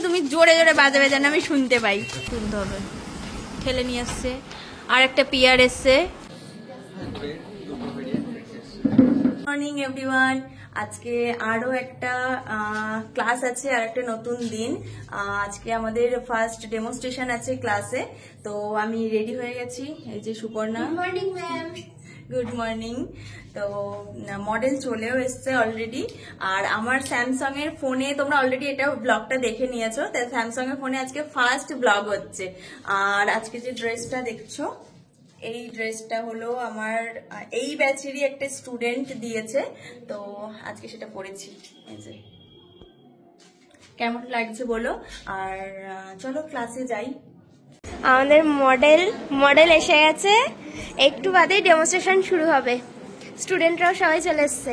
তুমি জোরে জোরে বাজাবে যেন আমি শুনতে পাই। শুনতে হবে। ঠেলে নিয়ে আসছে আর একটা পিয়ার এসছে। মর্নিং এভরিওয়ান, আজকে আরো একটা ক্লাস আছে আর একটা নতুন দিন। আজকে আমাদের ফার্স্ট ডেমনস্ট্রেশন আছে ক্লাসে, তো আমি রেডি হয়ে গেছি। এই যে Suparna. Good morning ma'am. Good morning. তো মডেল চলেও এসছে অলরেডি। আর আমার স্যামসাং এর ফোনে, তোমরা অলরেডি এটা ব্লগটা দেখে নিয়েছো, তাই স্যামসাং এর ফোনে আজকে ফার্স্ট ব্লগ হচ্ছে। আর আজকে যে ড্রেসটা দেখছো, এই ড্রেসটা হলো আমার এই ব্যাচেরই একটা স্টুডেন্ট দিয়েছে, তো আজকে সেটা পরেছি। এই যে কেমন লাগছে বলো। আর চলো ক্লাসে যাই। আমাদের মডেল এসে গেছে, একটু বাদেই ডেমনস্ট্রেশন শুরু হবে। স্টুডেন্টরাও সবাই চলে এসছে।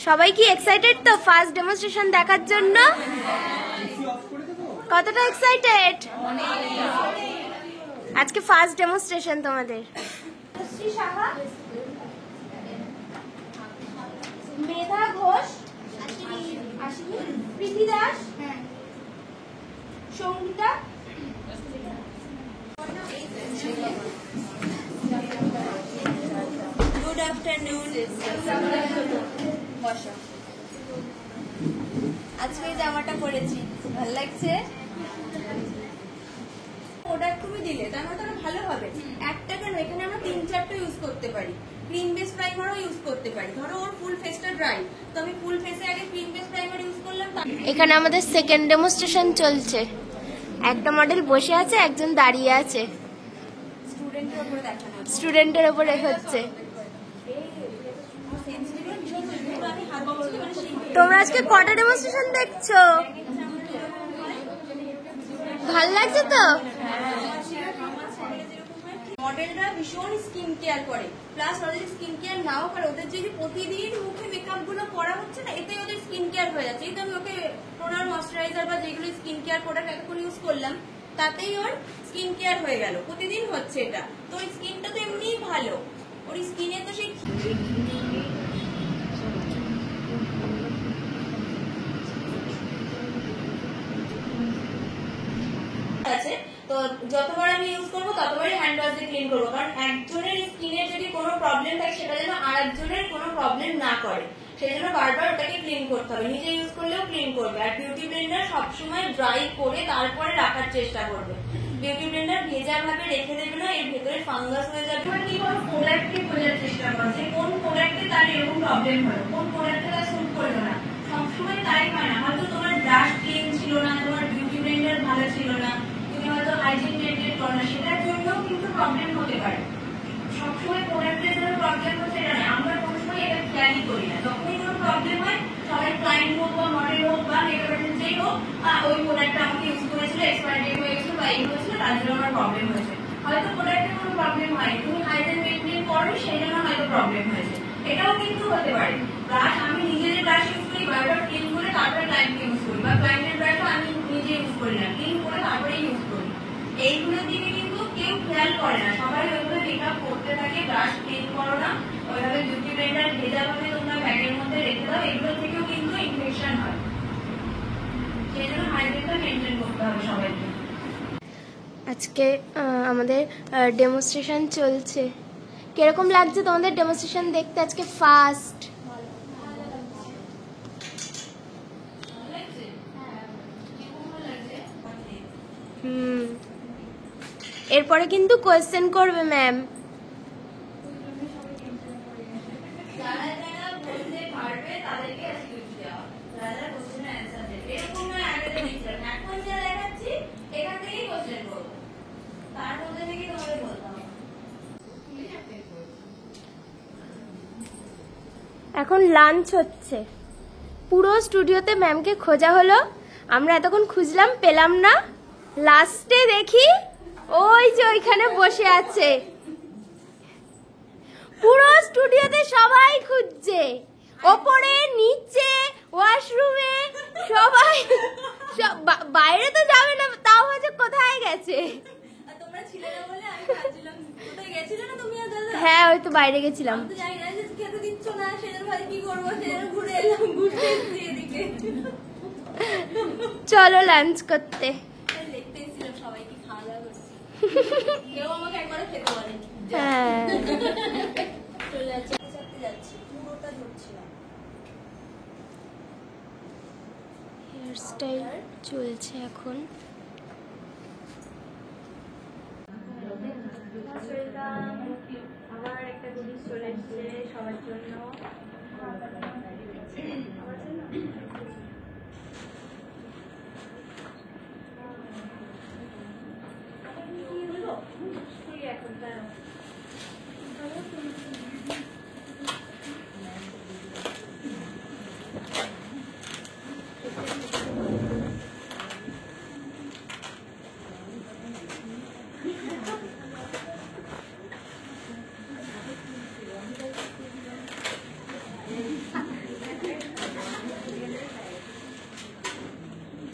সবাই কি এক্সাইটেড তো ফার্স্ট ডেমনস্ট্রেশন দেখার জন্য? কতটা এক্সাইটেড? আজকে ফার্স্ট ডেমনস্ট্রেশন তোমাদের। মেধা ঘোষ, প্রীতি দাস, সঙ্গীতা, গুড আফটারনুন। বসো। আজকে এই জামাটা পরেছি, ভালো লাগছে। প্রোডাক্ট তুমি দিলে তার মানে তো ভালো হবে। একটা কেন, এখানে আমরা 3-4টা ইউজ করতে পারি। ক্রিম বেস প্রাইমারও ইউজ করতে পারি। ধরো ওর ফুল ফেসটা ড্রাই, তো আমি ফুল ফেসে আগে ক্রিম বেস প্রাইমার ইউজ করলাম। এখানে আমাদের সেকেন্ড ডেমনস্ট্রেশন চলছে। একটা মডেল বসে আছে, একজন দাঁড়িয়ে আছে। স্টুডেন্টের উপরে হচ্ছে। তোমরা আজকে কটা ডেমনস্ট্রেশন দেখছো? ভাল লাগছে তো? মডেলরা ভীষণ স্কিন কেয়ার করে, প্লাস ওদের স্কিন কেয়ার নাও করে, ওদের যে প্রতিদিন মুখে মেকআপ গুলো করা হচ্ছে না, এতে ওদের স্কিন কেয়ার হয়ে যাচ্ছে। এই তো আমি ওকে টোনার, ময়শ্চারাইজার বা যেগুলো স্কিন কেয়ার প্রোডাক্ট এতক্ষণ ইউজ করলাম, তাতেই ওর স্কিন কেয়ার হয়ে গেল। প্রতিদিন হচ্ছে এটা, তো ওই স্কিনটা তো এমনিই ভালো, ওর স্কিনে তো সেই আছে। তো যতবার আমি ইউজ করবো ততবারই হ্যান্ড ওয়াশ দিয়ে ক্লিন করবো, কারণ একজনের স্কিনের যদি কোনো প্রবলেম থাকে সেটা যেন আরেকজনের কোনো প্রবলেম না করে, সেই জন্য বারবার ওটাকে ক্লিন করতে হবে। নিজে ইউজ করলেও ক্লিন করবে। আর বিউটি ব্লেন্ডার সবসময় ড্রাই করে তারপরে রাখার চেষ্টা করবে। বিউটি ব্লেন্ডার ভেজা ভাবে রেখে দেবে না, এর ভেতরে ফাঙ্গাস হয়ে যাবে। কি কোনো প্রোডাক্টকে বোঝার চেষ্টা করো যে কোন প্রোডাক্টে তার এরকম প্রবলেম হলো, কোন প্রোডাক্টে তার স্যুট করলো না। সবসময় তাই হয় না, হয়তো তোমার ব্রাশ ক্লিন ছিল না, তোমার বিউটি ব্লেন্ডার ভালো ছিল না, তুমি হয়তো হাইজিন মেনটেন করো না, সেটার জন্যও কিন্তু প্রবলেম হতে পারে। সবসময় প্রোডাক্টের জন্য প্রবলেম হচ্ছে এটা না, আমরা কোনো সময় এটা খেয়ালই করি না। যখনই কোনো প্রবলেম হয় সবাই ক্লায়েন্ট হোক বা মডেল হোক বা মেকআপ আর্টিস্ট যেই হোক, ওই প্রোডাক্টটা আমাকে ইউজ করেছিল, এক্সপায়ারি ডেট হয়ে গেছিল বা এই হয়েছিল, তার জন্য আমার প্রবলেম হয়েছে। হয়তো প্রোডাক্টের কোনো প্রবলেম হয়নি, তুমি হাইজিন মেনটেন করো, সেই জন্য হয়তো প্রবলেম হয়েছে। এটাও কিন্তু হতে পারে। ব্রাশ আমি নিজে যে ব্রাশ ইউজ করি, বারবার ক্লিন করে তারপরে ক্লায়েন্টকে ইউজ করি, বা ক্লায়েন্টের ব্রাশও আমি নিজে ইউজ করি না, ক্লিন করে তারপরে ইউজ করি। এইগুলোর দিকে কিন্তু কেউ খেয়াল করে না, সবাই ওইভাবে মেকআপ করতে থাকে। ব্রাশ ক্লিন করো না, ওইভাবে বিউটি ব্লেন্ডার ভেজা ভাবে তোমরা ব্যাগের মধ্যে রেখে দাও, এগুলো থেকেও কিন্তু ইনফেকশন হয়। সেই জন্য হাইজিনটা মেনটেন করতে হবে সবাইকে। আজকে আমাদের ডেমনস্ট্রেশন চলছে। কিরকম লাগছে তোমাদের ডেমনস্ট্রেশন দেখতে? আজকে ফার্স্ট। এরপরে কিন্তু কোয়েশ্চেন করবে ম্যাম। এখন লাঞ্চ হচ্ছে। পুরো স্টুডিওতে ম্যামকে খোঁজা হলো, আমরা এতক্ষণ খুঁজলাম, পেলাম না। লাস্টে দেখি ওই যে ওইখানে বসে আছে। পুরো স্টুডিওতে সবাই খুঁজছে, ওপরে নিচে ওয়াশরুমে সবাই। বাইরে তো যাবে না, তাও হচ্ছে কোথায় গেছে। হ্যাঁ, ওই তো বাইরে গেছিলাম। চলো লাঞ্চ করতে। দেখতেছিলাম সবাই কি খাওয়া দাওয়া করছে, কেউ আমাকে একবারও খেতে বলেনি। হ্যাঁ চলে যাচ্ছি, চাপতে যাচ্ছি, পুরোটা ধরছিলাম। হেয়ার স্টাইল চলছে এখন। আবার একটা জিনিস চলে এসছে সবার জন্য। এখন দাঁড়াও,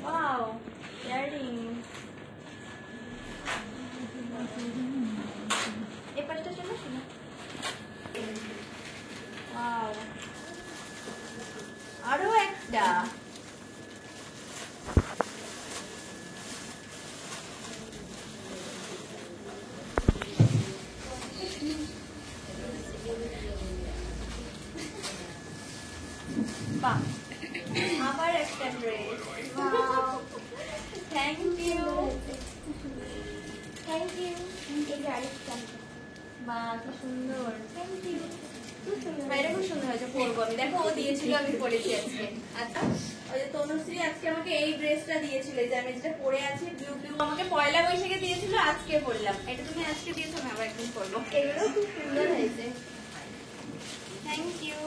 wow, earrings. এই পাশটা চলে আসো না। Wow. আরো একটা। বাহ, আবার একটা dress. Thank you, thank you. এই যে আরেকটা। বাহ, কি সুন্দর। Thank you. এটা খুব সুন্দর হয়েছে, পরবো আমি। দেখো, ও দিয়েছিল, আমি পরেছি আজকে। আচ্ছা, ওই যে তনুশ্রী আজকে আমাকে এই ড্রেসটা দিয়েছিল, যে আমি যেটা পরে আছি ব্লু ব্লু, আমাকে পয়লা বৈশাখে দিয়েছিল, আজকে পরলাম। এটা তুমি আজকে দিয়েছো, আমি আবার একদিন পরবো। এগুলো খুব সুন্দর হয়েছে। Thank you.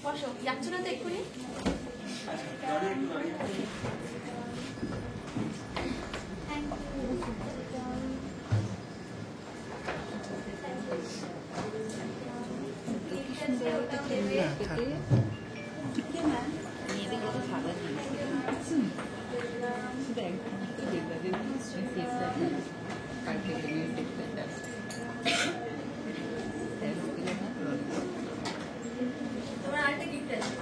বসো, যাচ্ছ না তো এক্ষুনি? তোমার আরেকটা গিফট আছে।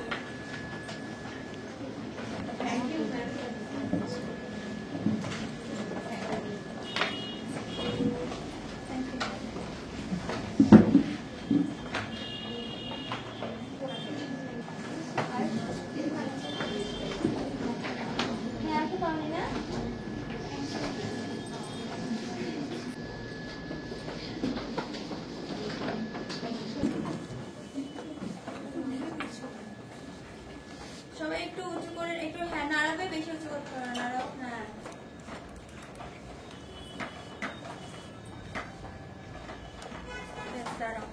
সবাই একটু উঁচু করে, একটু হ্যাঁ নাড়াবে, বেশি উঁচু করতে হবে না, নাড়াও। হ্যাঁ, দাঁড়াও।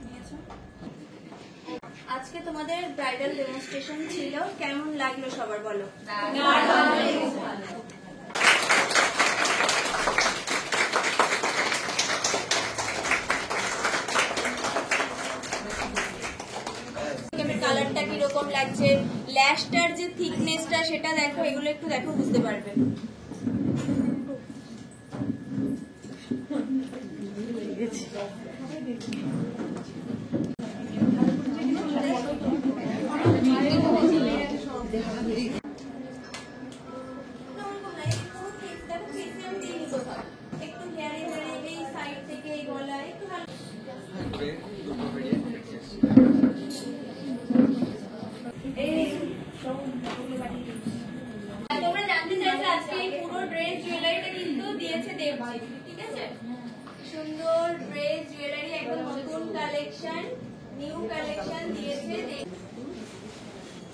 নিয়েছো? আজকে তোমাদের ব্রাইডাল ডেমনস্ট্রেশন ছিল, কেমন লাগলো সবার বলো? কালারটা কিরকম লাগছে, ল্যাশটার যে থিকনেসটা সেটা দেখো, এগুলো একটু দেখো, বুঝতে পারবে। একটু হেয়ারে হেয়ারে, এই সাইড থেকে, এই গলায় একটু ভালো। তোমরা জানতে চাইছো আজকে এই পুরো ড্রেস জুয়েলারিটা কিন্তু দিয়েছে দেবজি, ঠিক আছে? সুন্দর ড্রেস জুয়েলারি, একদম নতুন কালেকশন, নিউ কালেকশন দিয়েছে।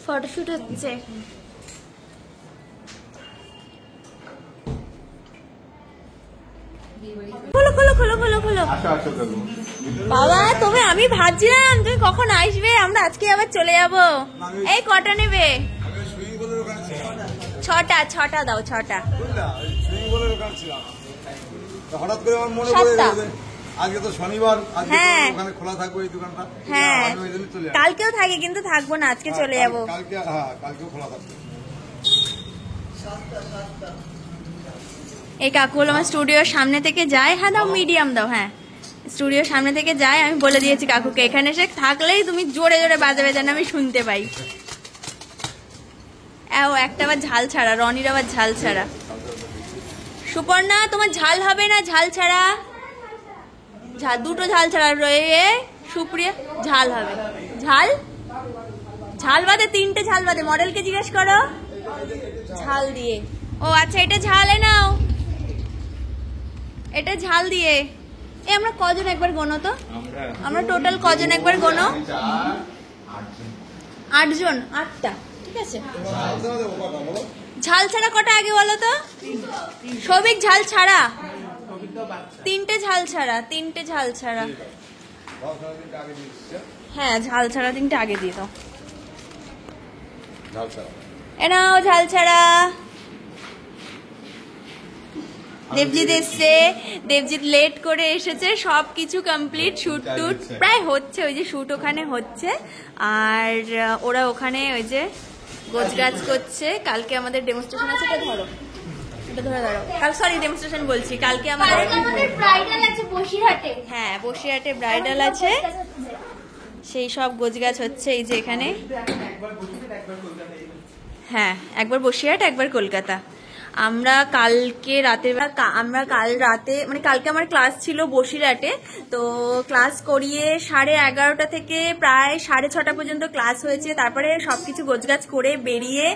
ফটোশুট হচ্ছে। খোলো খোলো খোলো খোলো খোলো। বাবা, আমি ভাবছিলাম তুমি কখন আসবে, আমরা আজকে আবার চলে যাব। এই কটা নেবে? 6টা দাও, 6টা। হঠাৎ করে আমার মনে পড়ে গেল আজকে তো শনিবার, আজকে ওখানে খোলা থাকবে এই দোকানটা। হ্যাঁ, কালকেও থাকে, কিন্তু থাকবো না, আজকে চলে যাবো। কালকে, হ্যাঁ, কালকেও খোলা থাকবে। এই কাকু হলো আমার স্টুডিওর সামনে থেকে যায়। হ্যাঁ দাও, মিডিয়াম দাও। হ্যাঁ, স্টুডিওর সামনে থেকে যায়, আমি বলে দিয়েছি কাকুকে এখানে এসে থাকলেই তুমি জোরে জোরে বাজাবে, যেন আমি শুনতে পাই। ও একটা আবার ঝাল ছাড়া, রনির আবার ঝাল ছাড়া। সুপর্ণা তোমার ঝাল হবে না? ঝাল ছাড়া, দুটো ঝাল ছাড়া রয়ে। সুপ্রিয়া ঝাল হবে। ঝাল ঝাল বাদে, 3টে ঝাল বাদে। মডেলকে জিজ্ঞেস করো ঝাল দিয়ে। ও আচ্ছা, এটা ঝালে নাও, এটা ঝাল দিয়ে। আমরা কজন একবার গোনো তো? আমরা টোটাল কজন একবার গোনো? 8 জন। 8টা, ঠিক আছে। ঝাল ছাড়া কটা আগে বলো তো? সৌভিক ঝাল ছাড়া, 3টে ঝাল ছাড়া, 3টে ঝাল ছাড়া। হ্যাঁ ঝাল ছাড়া 3টে আগে দিয়ে দাও। এ নাও ঝাল ছাড়া। দেবজিৎ এসছে, দেবজিৎ লেট করে এসেছে, সবকিছু কমপ্লিট, শুট টুট প্রায় হচ্ছে, ওই যে শুট ওখানে হচ্ছে, আর ওরা ওখানে ওই যে গোছগাছ করছে। কালকে আমাদের ডেমনস্ট্রেশন আছে, এটা ধরো, এটা ধরে দাঁড়াও। কাল সরি ডেমনস্ট্রেশন বলছি, কালকে আমাদের ব্রাইডাল আছে বসিরহাটে। হ্যাঁ বসিরহাটে ব্রাইডাল আছে, সেই সব গোছগাছ হচ্ছে এই যে এখানে। হ্যাঁ একবার বসিরহাট একবার কলকাতা। আমরা কালকে রাতে, আমরা কাল রাতে মানে কালকে আমার ক্লাস ছিল বসিরহাটে, তো ক্লাস করিয়ে 11:30 থেকে প্রায় 6:30 পর্যন্ত ক্লাস হয়েছে। তারপরে সবকিছু গোছগাছ করে বেরিয়ে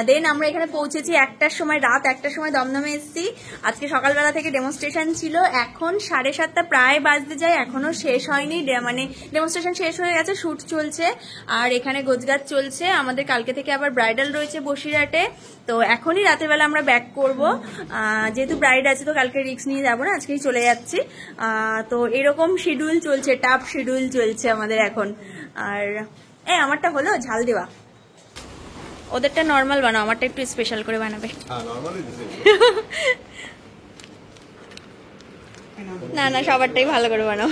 দেন আমরা এখানে পৌঁছেছি 1টার সময়, রাত 1টার সময় দমদমে এসেছি। আজকে সকালবেলা থেকে ডেমনস্ট্রেশন ছিল, এখন 7:30 প্রায় বাজতে যায়, এখনো শেষ হয়নি, মানে ডেমনস্ট্রেশন শেষ হয়ে গেছে, শুট চলছে আর এখানে গোছগাছ চলছে। আমাদের কালকে থেকে আবার ব্রাইডাল রয়েছে বসিরহাটে, তো এখনই রাতের বেলা আমরা ব্যাক করবো, যেহেতু ব্রাইড আছে তো কালকে রিস্ক নিয়ে যাবো না, আজকেই চলে যাচ্ছি। তো এরকম শিডিউল চলছে, টাফ শিডিউল চলছে আমাদের এখন। আর আমারটা হলো ঝাল দেওয়া, ওদেরটা নর্মাল বানাও, আমারটা একটু স্পেশাল করে বানাবে। না না সবারটাই ভালো করে বানাও।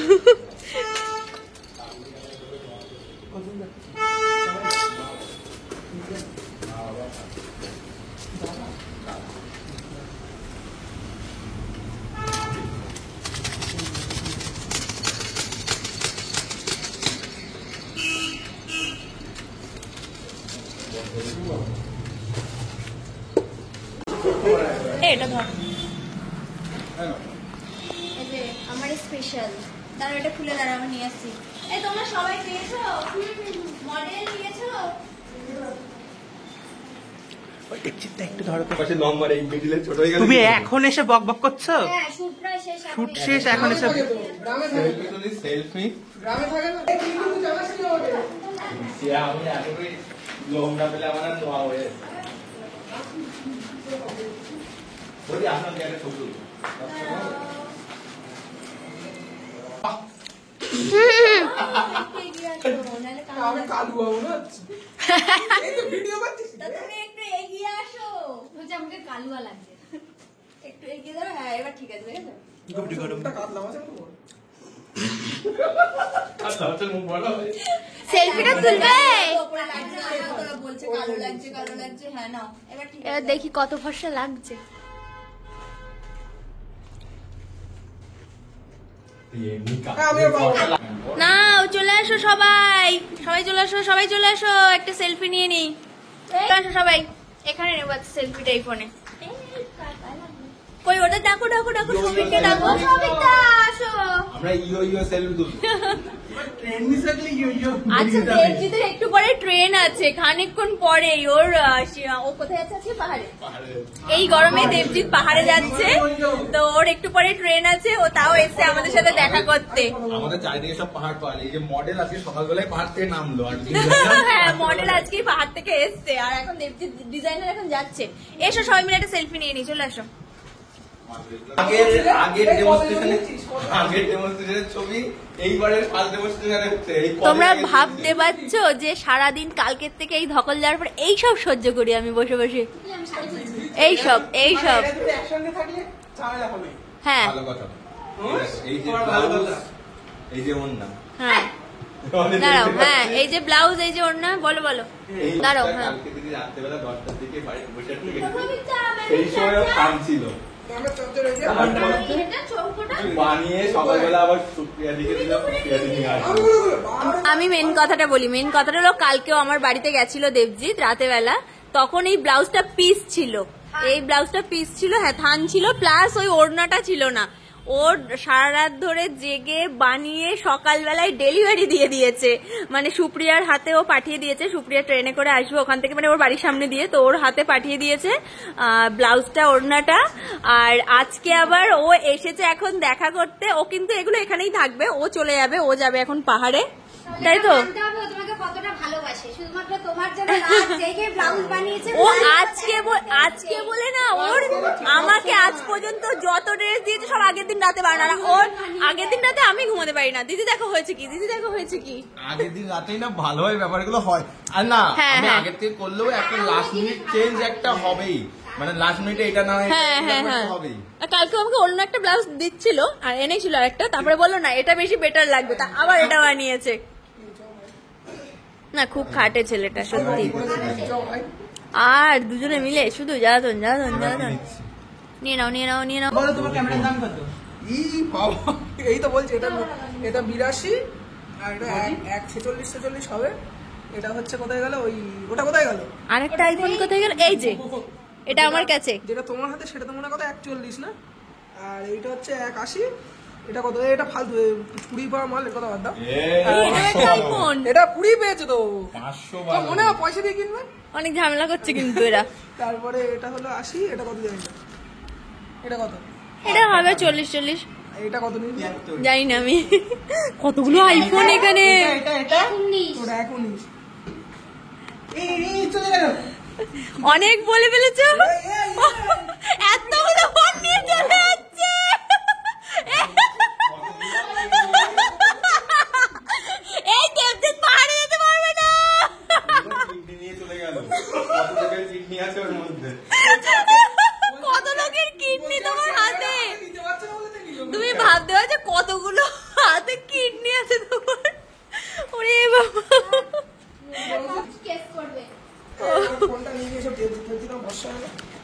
এটা ধর, আমার স্পেশাল। দাঁড়াও এটা খুলে দাঁড়াও, আমি নিয়ে আসছি। তোমরা সবাই পেয়েছো? মডেল নিয়েছো? তুমি এখন এসে বক বক করছো? হ্যাঁ শুটটা শেষ, শুট শেষ, এখন এসে সেলফি গ্রামে থাকে না কিন্তু জানা ছিল ওটা আমি এতই লোমটা পেলে আমার আর নোয়া হয়ে বলি আপনার একটা ছবি আমি কালু বাবু না এই তো ভিডিও বানাচ্ছিস তুমি একটু এগিয়ে আসো, বলছে আমাকে কালুয়া লাগছে। একটু এগিয়ে দাও। হ্যাঁ এবার ঠিক আছে, দেখেছো? ওটা কাটলাম আছে তো আচ্ছা আচ্ছা মুখ বড় হয় সেলফিটা তুলবে? ওপরে লাগছে না, তোরা বলছে কালো লাগছে কালো লাগছে। হ্যাঁ নাও এবার ঠিক এবার আছে। দেখি কত ফর্সা লাগছে। না চলে আসো সবাই, সবাই চলে আসো, সবাই চলে আসো, একটা সেলফি নিয়ে নি। চলে আসো সবাই, এখানে নেবো সেলফিটা এই ফোনে। কই ওটা ডাকো ডাকো ডাকো, সৌভিককে ডাকো। সৌভিকটা আসো। আমরা ইয়ো ইয়ো সেলফি তুলবো। ট্রেন মিস থাকলে ইয়ো আচ্ছা দেবজিতের একটু পরে ট্রেন আছে, খানিকক্ষণ পরে। ওর ও কোথায় আছে আজকে? পাহাড়ে। এই গরমে দেবজিৎ পাহাড়ে যাচ্ছে, তো ওর একটু পরে ট্রেন আছে, ও তাও এসছে আমাদের সাথে দেখা করতে। আমাদের চারিদিকে সব পাহাড় পাহাড়, এই যে মডেল আজকে সকালবেলায় পাহাড় থেকে নামলো আর হ্যাঁ মডেল আজকেই পাহাড় থেকে এসছে, আর এখন দেবজিৎ ডিজাইনার এখন যাচ্ছে। এসো সবাই মিলে একটা সেলফি নিয়ে নি, চলে আসো। আগের ডেমনস্ট্রেশনের ছবি এইবারের ফার্স্ট ডেমনস্ট্রেশনে হচ্ছে। তোমরা ভাবতে পারছো যে সারাদিন কালকের থেকে এই ধকল যাওয়ার পর এইসব সহ্য করি আমি বসে বসে, এইসব একসঙ্গে থাকলে ঝামেলা হবে হ্যাঁ ভালো কথা। এই যে ব্লাউজ, এই যে ওড়না, হ্যাঁ দাঁড়াও, হ্যাঁ এই যে ব্লাউজ, এই যে ওড়না, বলো বলো, দাঁড়াও। হ্যাঁ কালকে দিদি রাত্রেবেলা 10টার দিকে বাড়ি বসে থেকে সেই সময়ও কাম ছিল আমরা চঞ্চল হয়ে যাই বানিয়ে সকালবেলা আবার সুপ্রিয়া দিকে দিলাম, সুপ্রিয়া দিকে আসলো। আমি মেন কথাটা বলি, মেন কথাটা হলো কালকেও আমার বাড়িতে গেছিল দেবজিৎ রাতেবেলা, তখন এই ব্লাউজটা পিস ছিল, হ্যাঁ থান ছিল, প্লাস ওই ওড়নাটা ছিল না। ওর সারা রাত ধরে জেগে বানিয়ে সকালবেলায় ডেলিভারি দিয়ে দিয়েছে, মানে সুপ্রিয়ার হাতে ও পাঠিয়ে দিয়েছে। সুপ্রিয়া ট্রেনে করে আসবে ওখান থেকে, মানে ওর বাড়ির সামনে দিয়ে, তো ওর হাতে পাঠিয়ে দিয়েছে ব্লাউজটা, ওড়নাটা। আর আজকে আবার ও এসেছে এখন দেখা করতে। ও কিন্তু এগুলো এখানেই থাকবে, ও চলে যাবে, ও যাবে এখন পাহাড়ে, তাই তো? ও আজকে বলে না, ওর আমাকে আজ পর্যন্ত যত ড্রেস দিয়েছে সব আগের দিন রাতে বানানো। আর ওর আগের দিন রাতে আমি ঘুমাতে পারি না। দিদি দেখো হয়েছে কি, আগের দিন রাতেই না ভালো হয় ব্যাপারগুলো হয়। আর না আমি আগের থেকে করলেও একটা লাস্ট মিনিট চেঞ্জ একটা হবেই, মানে লাস্ট মিনিটে এটা না হয় হবেই। কালকে আমাকে অন্য একটা ব্লাউজ দিচ্ছিল আর এনেছিল আরেকটা, তারপরে বললো না এটা বেশি বেটার লাগবে, তা আবার এটা বানিয়েছে। না খুব খাটে ছেলেটা সত্যি। আর দুজনে মিলে শুধু জ্বালাতন। নিয়ে নাও। বলো তোমার ক্যামেরার দাম কত? এই তো বলছি, এটা 82 আর এটা 146 হবে। এটা হচ্ছে কোথায় গেল, ওটা কোথায় গেল? আরেকটা আইফোন কোথায় গেল? এই যে এটা আমার কাছে, যেটা তোমার হাতে সেটা তো মনে হয় 41 না, আর এইটা হচ্ছে 81। এটা কত? এটা ফালতু 20 পাওয়া মাল, এর কথা বাদ দাও। আইফোন এটা 20 পেয়েছে তো 500 মনে হয় পয়সা দিয়ে কিনবে। অনেক ঝামেলা করছে কিন্তু এরা। তারপরে এটা হলো 80। এটা কত জানি না, এটা কত? এটা হবে 40। এটা কত নিবি জানি না আমি। কতগুলো আইফোন এখানে। এটা 19। এই চলে গেল। অনেক বলে ফেলেছো, এতগুলো ফোন নিয়ে চলে যাচ্ছে। এই দেবজিৎ পাহাড়ে যেতে পারবে না। নিয়ে চলে গেল। কত টাকার কিডনি আছে ওর মধ্যে? কত লোকের কিডনি তোমার হাতে, তুমি ভাবতে পারছো কতগুলো হাতে কিডনি আছে তোমার? ওরে বাবা,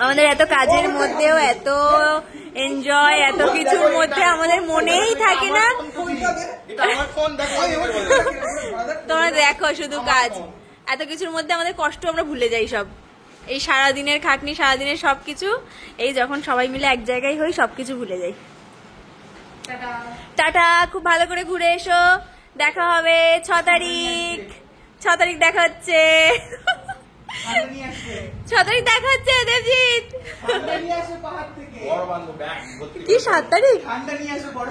আমাদের এত কাজের মধ্যেও এত এনজয়, এত কিছুর মধ্যে আমাদের মনেই থাকে না। তোমরা দেখো শুধু কাজ, এত কিছুর মধ্যে আমাদের কষ্ট আমরা ভুলে যাই সব। এই সারাদিনের খাটনি, সারাদিনের সবকিছু, এই যখন সবাই মিলে এক জায়গায় হই সবকিছু ভুলে যাই। টাটা, খুব ভালো করে ঘুরে এসো। দেখা হবে 6 তারিখ। 6 তারিখ দেখা হচ্ছে। 6 তারিখ দেখা হচ্ছে দেবজিৎ। কি 7 তারিখ?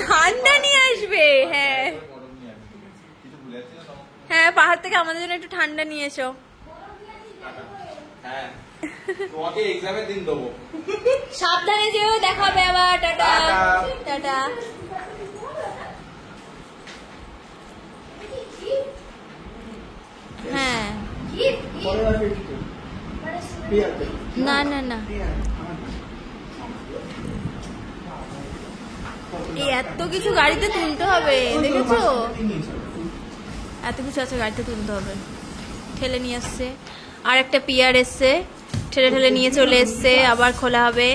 ঠান্ডা নিয়ে আসবে। হ্যাঁ পাহাড় থেকে আমাদের জন্য একটু ঠান্ডা নিয়ে এসো। তোমাকে এক্সামের দিন দেবো। সাবধানে যেও, দেখা হবে আবার। Tata tata. হ্যাঁ না এই এত কিছু গাড়িতে তুলতে হবে, দেখেছো? এত কিছু আছে গাড়িতে তুলতে হবে। ঠেলে নিয়ে আসছে, আর একটা পিয়ার এসছে, ঠেলে নিয়ে চলে এসছে, আবার খোলা হবে।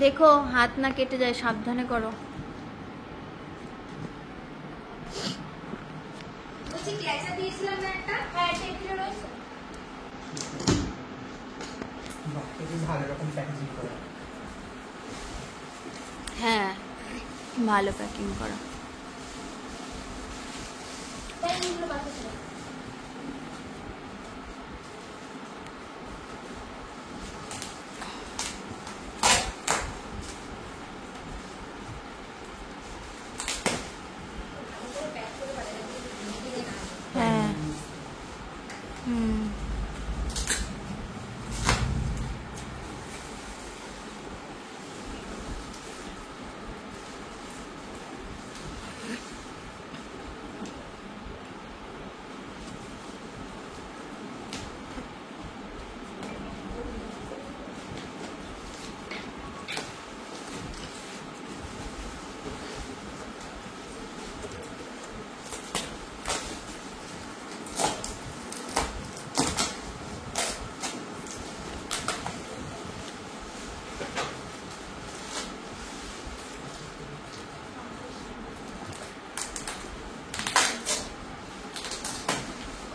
দেখো হাত না কেটে যায়, সাবধানে করো। হ্যাঁ ভালো প্যাকিং করা। হ্যাঁ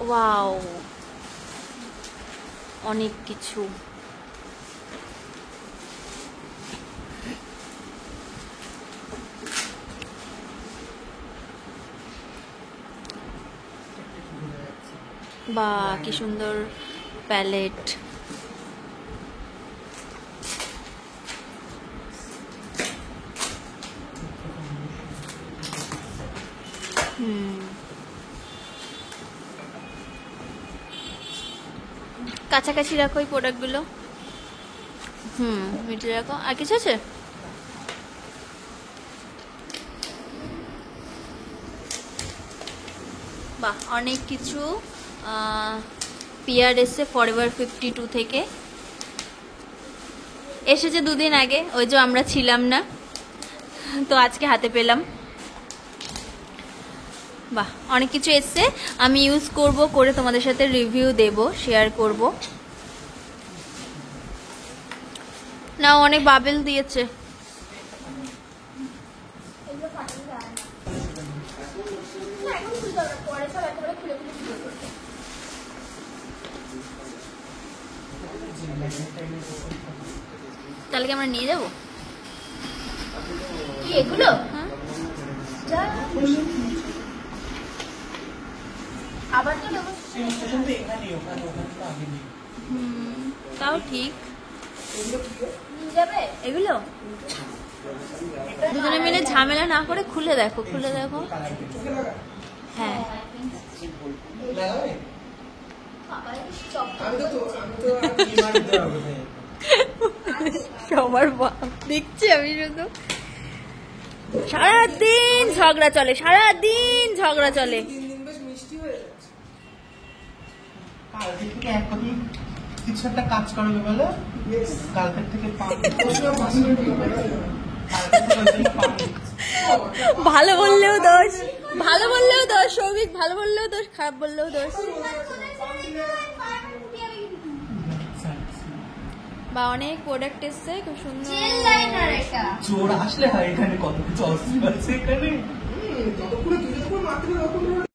ওয়াও, অনেক কিছু। বাহ, কি সুন্দর প্যালেট। কাছাকাছি রাখো এই প্রোডাক্টগুলো। মিডিল রাখো। আর কিছু আছে? বাহ, অনেক কিছু। পিয়ার এসছে ফরএভার 52 থেকে, এসেছে 2 দিন আগে, ওই যে আমরা ছিলাম না, তো আজকে হাতে পেলাম। বাহ, অনেক কিছু এসছে, আমি ইউজ করব, করে তোমাদের সাথে রিভিউ দেব, শেয়ার করব। না, অনেক বাবেল দিয়েছে। তাহলে কি আমরা নিয়ে যাবো কি এগুলো? হ্যাঁ, আবার তো তাও ঠিক। নিয়ে যাবে এগুলো দুজনে মিলে ঝামেলা না করে খুলে দেখো, খুলে দেখো। হ্যাঁ, সবার দেখছি আমি শুধু সারাদিন ঝগড়া চলে, সারাদিন ঝগড়া চলে। বেশ মিষ্টি হয়ে যাচ্ছে। কালকে থেকে একদিন কিছু একটা কাজ করবে বলো, কালকে থেকে ভালো বললেও দোষ, ভালো বললেও দোষ, সৌভিক ভালো বললেও দোষ, খারাপ বললেও দোষ। বা অনেক প্রোডাক্ট এসছে, খুব সুন্দর। চোর আসলে হয় এখানে, কত কিছু অস্ত্র আছে এখানে। যতক্ষণে তুই যখন মাত্র